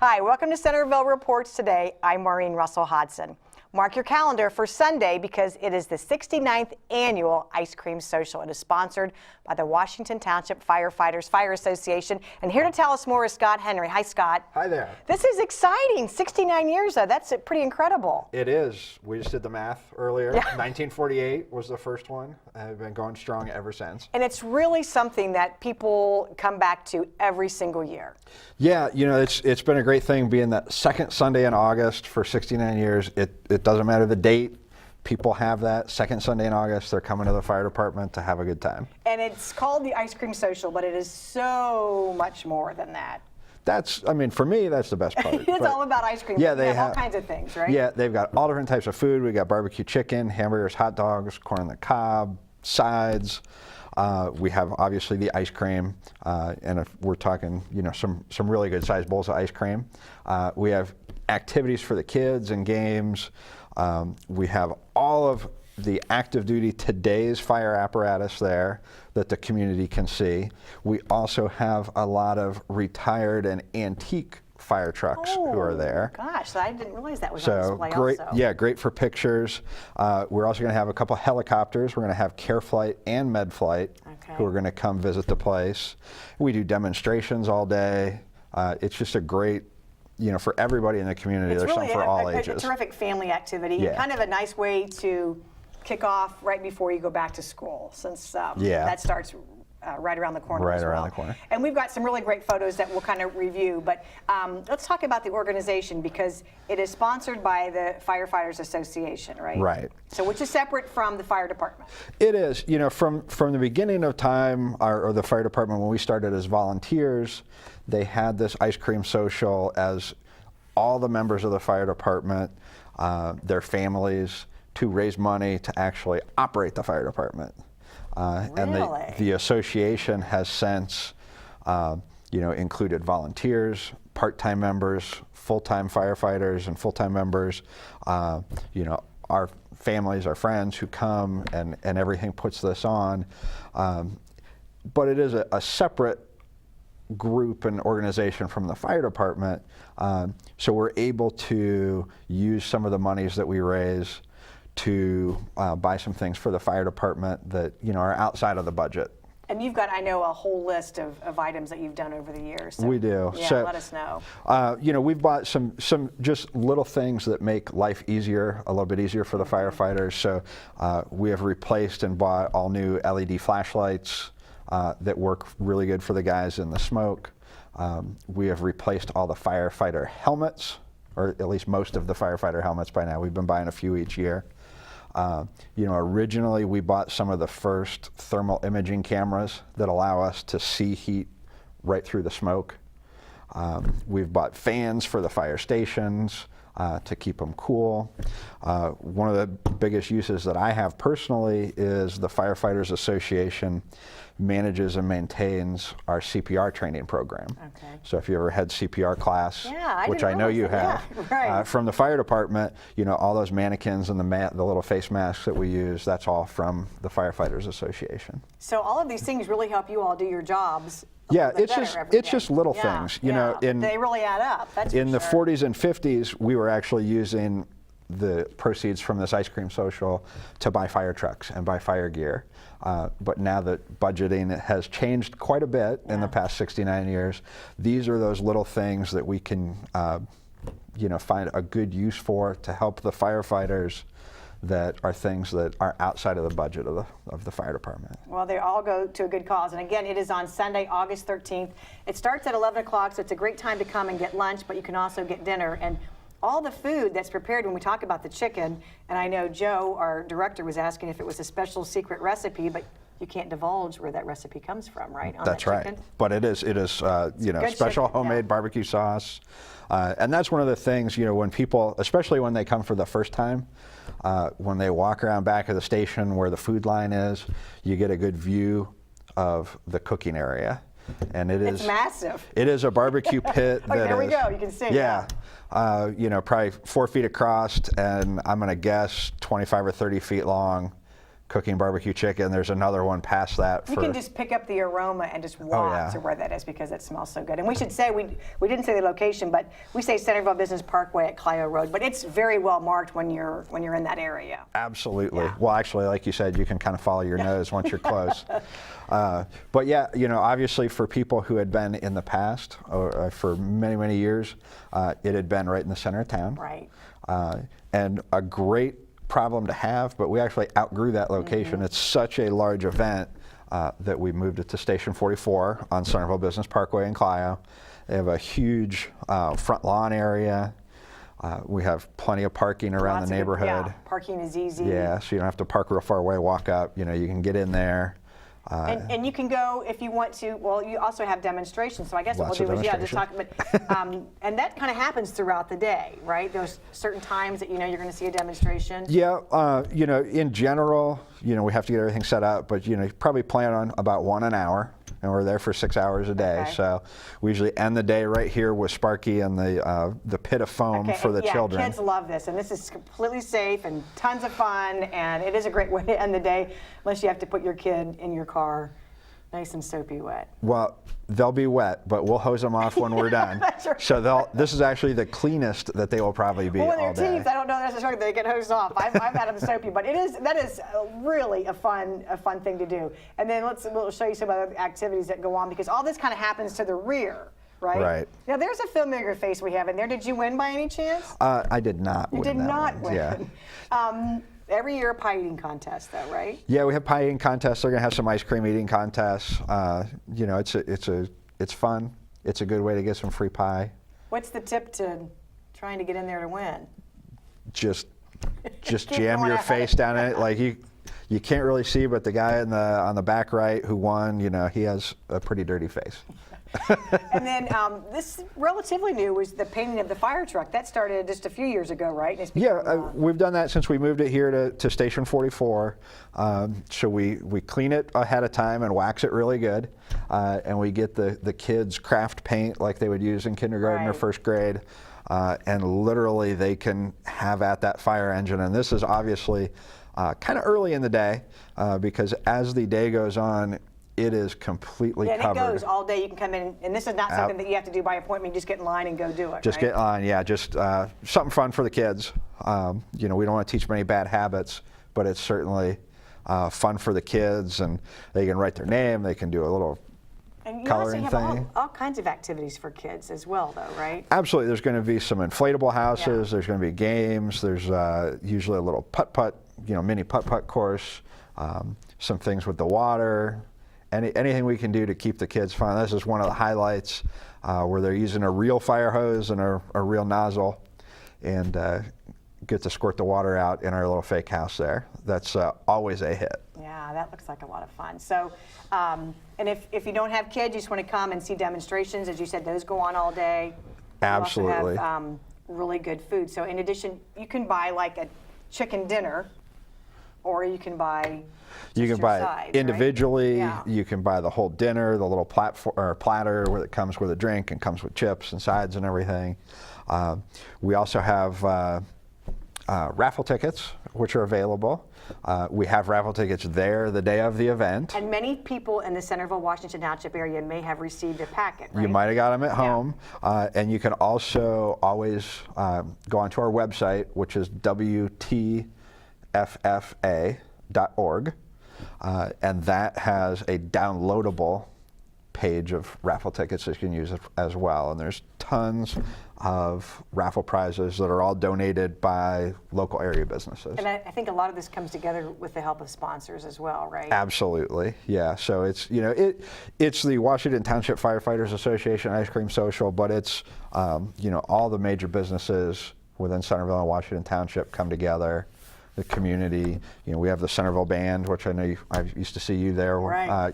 Hi, welcome to Centerville Reports Today. I'm Maureen Russell Hodson. Mark your calendar for Sunday because it is the 69th annual Ice Cream Social. It is sponsored by the Washington Township Fire Fighters Association. And here to tell us more is Scott Henry. Hi, Scott. Hi there. This is exciting. 69 years, though. That's pretty incredible. It is. We just did the math earlier. Yeah. 1948 was the first one. I've been going strong ever since. And it's really something that people come back to every single year. Yeah, you know, it's been a great thing being that second Sunday in August for 69 years. It doesn't matter the date. People have that second Sunday in August. They're coming to the fire department to have a good time. And it's called the Ice Cream Social, but it is so much more than that. I mean, for me, that's the best part. It's all about ice cream. Yeah, they they have all kinds of things, right? Yeah, they've got all different types of food. We got barbecue chicken, hamburgers, hot dogs, corn on the cob, sides. We have obviously the ice cream, and if we're talking, you know, some really good sized bowls of ice cream. We have activities for the kids and games. We have all of the active duty today's fire apparatus there that the community can see. We also have a lot of retired and antique fire trucks who are there. Gosh, I didn't realize that was on display great, also. Yeah, great for pictures. We're also going to have a couple helicopters. We're going to have Care Flight and Med Flight who are going to come visit the place. We do demonstrations all day. It's just a great, you know, for everybody in the community. It's There's really something for all ages. A terrific family activity. Yeah. Kind of a nice way to kick off right before you go back to school, since that starts right around the corner. Right as well. around the corner. And we've got some really great photos that we'll kind of review. But let's talk about the organization, because it is sponsored by the Firefighters Association, right? Right. So which is separate from the fire department. It is. You know, from the beginning of time, or the fire department, when we started as volunteers, they had this ice cream social as all the members of the fire department, their families, to raise money to actually operate the fire department. And the association has since, you know, included volunteers, part-time members, full-time firefighters, and full-time members. You know, our families, our friends who come, and everything puts this on. But it is a separate group and organization from the fire department. So we're able to use some of the monies that we raise to buy some things for the fire department that, you know, are outside of the budget. And you've got, I know, a whole list of items that you've done over the years. So, we do. Yeah, so, let us know. You know, we've bought some just little things that make life easier, a little bit easier for the firefighters. So we have replaced and bought all new LED flashlights that work really good for the guys in the smoke. We have replaced all the firefighter helmets, or at least most of the firefighter helmets by now. We've been buying a few each year. You know, originally we bought some of the first thermal imaging cameras that allow us to see heat right through the smoke. We've bought fans for the fire stations to keep them cool. One of the biggest uses that I have personally is the Firefighters Association manages and maintains our CPR training program. Okay. So if you ever had CPR class, which I know you have, right. From the fire department, you know, all those mannequins and the little face masks that we use, that's all from the Firefighters Association. So all of these things really help you all do your jobs. Yeah, it's just little things. You know, they really add up. That's in the sure. 40s and 50s, we were actually using the proceeds from this ice cream social to buy fire trucks and buy fire gear. But now that budgeting has changed quite a bit in the past 69 years, these are those little things that we can, you know, find a good use for to help the firefighters, that are things that are outside of the budget of the fire department. Well, they all go to a good cause. And again, it is on Sunday, August 13th. It starts at 11 o'clock, so it's a great time to come and get lunch, but you can also get dinner. And all the food that's prepared when we talk about the chicken, and I know Joe, our director, was asking if it was a special secret recipe, but you can't divulge where that recipe comes from, right? That's right. But it is you know, special chicken, homemade barbecue sauce. And that's one of the things, you know, when people, especially when they come for the first time, when they walk around back of the station where the food line is, you get a good view of the cooking area. And it's massive. It is a barbecue pit. There we go, you can see. Yeah. You know, probably 4 feet across, and I'm going to guess 25 or 30 feet long. cooking barbecue chicken. There's another one past that. You can just pick up the aroma and just walk yeah. to where that is because it smells so good. And we should say, we didn't say the location, but we say Centerville Business Pkwy at Clyo Road, but it's very well marked when you're in that area. Absolutely. Yeah. Well, actually, like you said, you can kind of follow your nose once you're close. But yeah, obviously for people who had been in the past or for many, many years, it had been right in the center of town. Right. And a great problem to have, but we actually outgrew that location. Mm-hmm. It's such a large event that we moved it to Station 44 on Centerville Business Pkwy in Clyo. They have a huge front lawn area. We have plenty of parking around the neighborhood. Yeah, parking is easy. Yeah, so you don't have to park real far away, walk up. You can get in there. And you can go if you want to. Well, you also have demonstrations. So I guess what Lots we'll of do is just talk. But and that kind of happens throughout the day, right? There's certain times that you're going to see a demonstration. Yeah, in general, we have to get everything set up, but you probably plan on about 1 an hour, and we're there for 6 hours a day. Okay. So we usually end the day right here with Sparky and the pit of foam for the children. Kids love this, and this is completely safe and tons of fun, and it is a great way to end the day, unless you have to put your kid in your car, nice and soapy wet. Well, they'll be wet, but we'll hose them off when we're done. That's right. So this is actually the cleanest that they will probably be Well, when all they're day. teens, I don't know necessarily they get hosed off. I've had them soapy, but that is really a fun thing to do. And then we'll show you some other activities that go on because all this kind of happens to the rear. Right? Right. Now, there's a familiar face we have in there. Did you win by any chance? I did not win. You did that not one. win. Yeah. Every year a pie eating contest, though, right? Yeah, we have pie eating contests. They're gonna have some ice cream eating contests. It's fun. It's a good way to get some free pie. What's the tip to trying to get in there to win? Just Keep jam going your at face down in it. Like you can't really see, but the guy on the back right who won, he has a pretty dirty face. And then this relatively new was the painting of the fire truck. That started just a few years ago, right? And it's become, we've done that since we moved it here to Station 44. So we clean it ahead of time and wax it really good. And we get the kids craft paint like they would use in kindergarten or first grade. And literally they can have at that fire engine. And this is obviously kind of early in the day because as the day goes on, it is completely covered. Yeah, and it goes all day. You can come in, and this is not something that you have to do by appointment. You just get in line and go do it. Just get in line, yeah. Just something fun for the kids. We don't want to teach them any bad habits, but it's certainly fun for the kids, and they can write their name. They can do a little and you coloring also have thing. all kinds of activities for kids as well, though, right? Absolutely. There's going to be some inflatable houses. There's going to be games. There's usually a little putt-putt, mini putt-putt course. Some things with the water. Anything we can do to keep the kids fun. This is one of the highlights where they're using a real fire hose and a real nozzle and get to squirt the water out in our little fake house there. That's always a hit. Yeah, that looks like a lot of fun. So, and if you don't have kids, you just want to come and see demonstrations, as you said, those go on all day. Absolutely. You also have really good food. So in addition, you can buy like a chicken dinner, or you can buy it individually. Right? Yeah. You can buy the whole dinner, the little platter where it comes with a drink and comes with chips and sides and everything. We also have raffle tickets, which are available. We have raffle tickets there the day of the event. And many people in the Centerville, Washington Township area may have received a packet, right? You might have got them at home. And you can also always go onto our website, which is WTFFA.org. And that has a downloadable page of raffle tickets that you can use as well. And there's tons of raffle prizes that are all donated by local area businesses. And I think a lot of this comes together with the help of sponsors as well, right? Absolutely, yeah. So it's it's the Washington Township Fire Fighters Association Ice Cream Social, but it's all the major businesses within Centerville and Washington Township come together. The community, we have the Centerville Band, which I know I used to see you there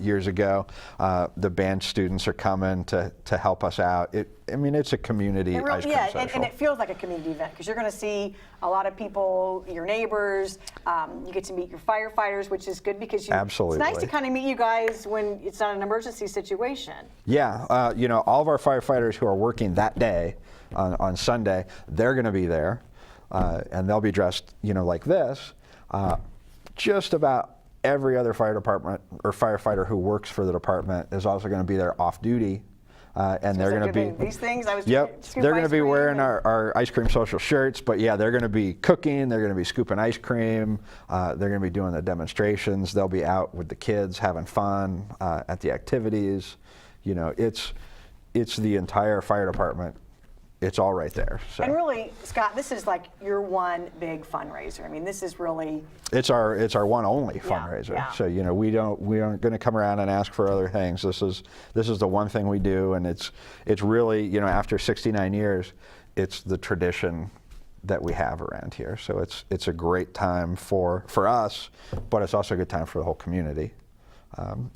years ago. The band students are coming to help us out. It's a community ice cream social. And it feels like a community event because you're going to see a lot of people, your neighbors. You get to meet your firefighters, which is good because Absolutely. It's nice to kind of meet you guys when it's not an emergency situation. Yeah, all of our firefighters who are working that day on Sunday, they're going to be there. And they'll be dressed, like this. Just about every other fire department or firefighter who works for the department is also going to be there off duty. And they're going to be these things. I was Yep, they're going to be wearing our ice cream social shirts, but yeah, they're going to be cooking. They're going to be scooping ice cream. They're going to be doing the demonstrations. They'll be out with the kids having fun at the activities. You know, it's the entire fire department. It's all right there. So. And really, Scott, this is like your one big fundraiser. I mean, this is really it's our one only fundraiser. Yeah. So you know, we aren't going to come around and ask for other things. This is the one thing we do, and it's really, you know, after 69 years, it's the tradition that we have around here. So it's a great time for us, but it's also a good time for the whole community.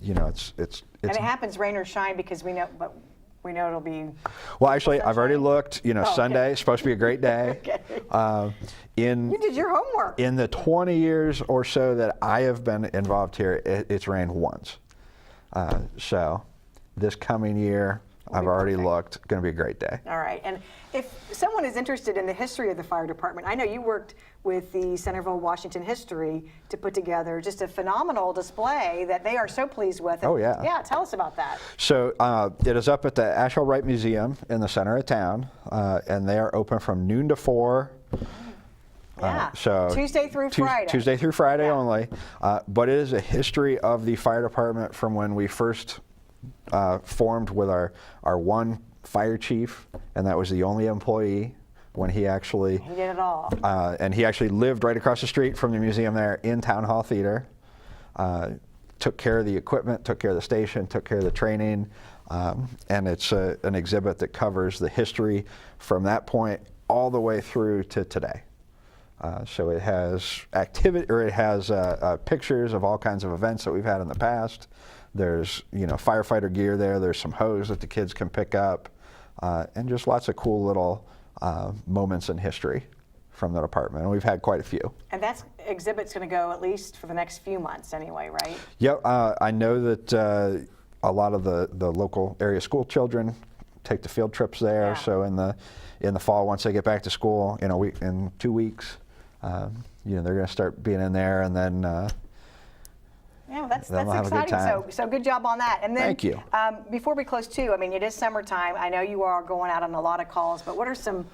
You know, it's and it happens rain or shine because we know it'll be. Well, actually, I've already looked. You know, okay. Sunday is supposed to be a great day. Okay. You did your homework. In the 20 years or so that I have been involved here, it's rained once. So this coming year, I've already looked. Going to be a great day. All right. And if someone is interested in the history of the fire department, I know you worked with the Centerville Washington History to put together just a phenomenal display that they are so pleased with. Oh, yeah. Yeah, tell us about that. So it is up at the Asheville Wright Museum in the center of town, and they are open from noon to 4. Yeah, so Tuesday through Friday. Tuesday through Friday only. But it is a history of the fire department from when we first formed with our one fire chief, and that was the only employee when he actually He did it all. and he actually lived right across the street from the museum there in Town Hall Theater. Took care of the equipment, took care of the station, took care of the training, and it's an exhibit that covers the history from that point all the way through to today. So it has pictures of all kinds of events that we've had in the past. There's, you know, firefighter gear there. There's some hose that the kids can pick up, and just lots of cool little moments in history from the department. And we've had quite a few. And that exhibit's going to go at least for the next few months anyway, right? Yep. I know that a lot of the local area school children take the field trips there. Yeah. So in the fall, once they get back to school, in 2 weeks, you know, they're going to start being in there, and then. Yeah, well, that's Then we'll have a good exciting. time. So good job on that. And then, Thank you. Before we close too, I mean, it is summertime. I know you are going out on a lot of calls, but what are some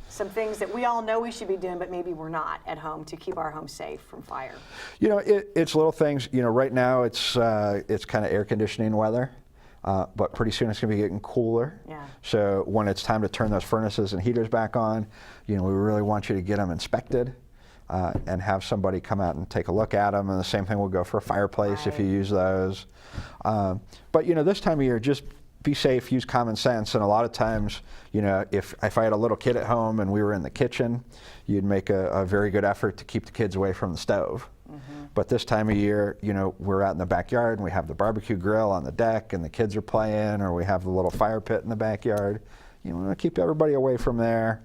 things that we all know we should be doing, but maybe we're not at home to keep our home safe from fire? You know, it's little things. You know, right now it's kind of air conditioning weather, but pretty soon it's going to be getting cooler. Yeah. So when it's time to turn those furnaces and heaters back on, you know, we really want you to get them inspected. And have somebody come out and take a look at them, and the same thing will go for a fireplace if you use those. But you know, this time of year, just be safe, use common sense. And a lot of times, you know, if I had a little kid at home and we were in the kitchen, you'd make a very good effort to keep the kids away from the stove. Mm-hmm. But this time of year, you know, we're out in the backyard and we have the barbecue grill on the deck and the kids are playing, or we have the little fire pit in the backyard. You know, we want to keep everybody away from there.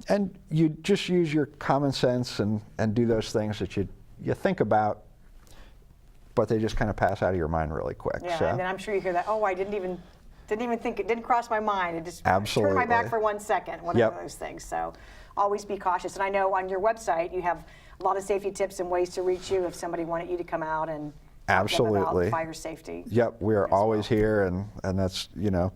And you just use your common sense and do those things that you think about, but they just kind of pass out of your mind really quick. Yeah, so. and then I'm sure you hear that, oh, I didn't even think, it didn't cross my mind. It just Absolutely. turned my back for 1 second, one of those things. So always be cautious. And I know on your website you have a lot of safety tips and ways to reach you if somebody wanted you to come out and talk to them about fire safety. Yep, we are always here, and that's, you know,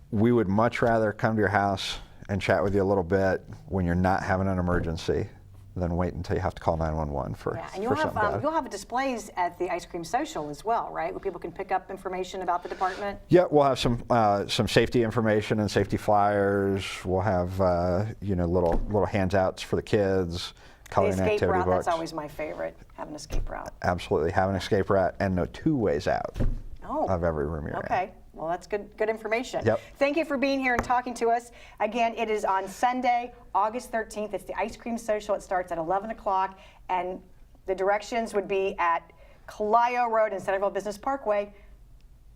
we would much rather come to your house and chat with you a little bit when you're not having an emergency than wait until you have to call 911 for And you'll something bad. you'll have displays at the ice cream social as well, right? Where people can pick up information about the department. Yeah, we'll have some safety information and safety flyers. We'll have you know, little handouts for the kids, coloring The escape activity route, books. that's always my favorite, have an escape route. Absolutely, have an escape route and no 2 ways out of every room you're in. Okay. Well, that's good information. Yep. Thank you for being here and talking to us. Again, it is on Sunday, August 13th. It's the ice cream social. It starts at 11 o'clock, and the directions would be at Clyo Road in Centerville Business Parkway.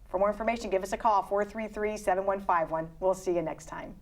For more information, give us a call, 433-7151. We'll see you next time.